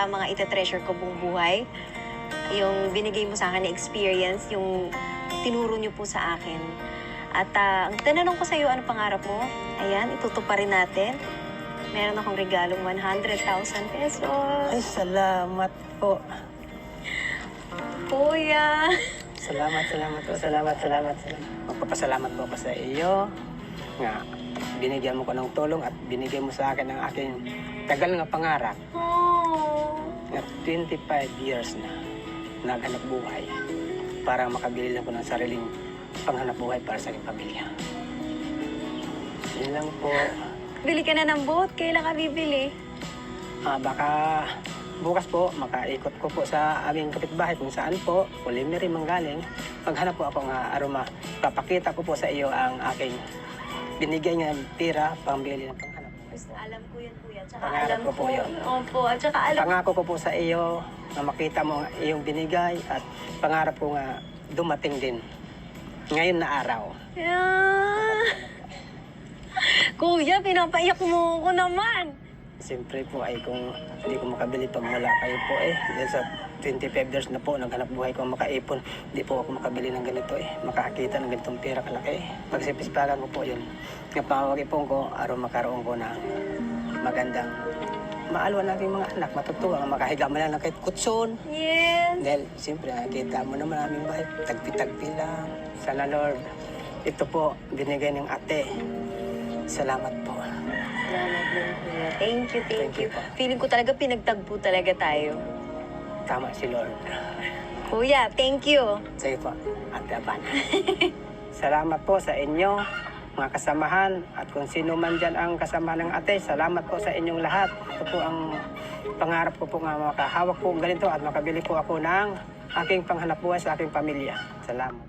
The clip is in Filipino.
Mga ite-treasure ko buong buhay. Yung binigay mo sa akin na experience, yung tinuro niyo po sa akin. At ang tinanong ko sa iyo, ano pangarap mo? Ayan, itutuparin natin. Meron akong regalong 100,000 pesos. Ay, salamat po. Kuya! Salamat po. Magpapasalamat po ako sa iyo nga binigyan mo ko ng tulong at binigyan mo sa akin ang aking tagal nga pangarap Oh. na 25 years na naghanap buhay para makabili lang ko ng sariling panghanap buhay para sa aking pamilya. Yun lang po. Bili ka na ng boat. Kailan ka bibili? Baka bukas po, makaikot ko po sa aming kapitbahay kung saan po, Culimeri manggaling. Maghanap po ako nga aroma. Papakita ko po sa iyo ang aking binigay nga tira pambili ng panghanap. Basta alam ko yan, kuya. Tsaka Pangarap alam ko po yun. Opo. At tsaka alam Pangako ko po sa iyo na makita mo ang iyong binigay at pangarap ko nga dumating din ngayon na araw. Yeah. Kuya, pinapaiyak mo ko naman. Siyempre po ay kung hindi ko makabili pag wala kayo po dahil sa 25 years na po, naghanap buhay ko makaipon. Hindi po ako makabili ng ganito makakita ng ganitong pera kalaki. Pagsipispagan ko po yun. Napawag-ipon ko, araw makaroon ko ng magandang maalwan natin mga anak, matutuwa, makahiga mo lang ng kahit kutson. Yes. Dahil siyempre nakikita mo naman aming bahay, tagpi-tagpi lang. Sana Lord, ito po binigay ng ate. Salamat po. Salamat din, kuya. Thank you. Thank you po. Feeling ko talaga pinagtagpo talaga tayo. Tama si Lord. Kuya, thank you. Sige po, Ate Abana. Salamat po sa inyo, mga kasamahan. At kung sino man dyan ang kasama ng ate, salamat po sa inyong lahat. Ito po ang pangarap ko po nga makahawak po ganito at makabili po ako ng aking panghanap buhay sa aking pamilya. Salamat.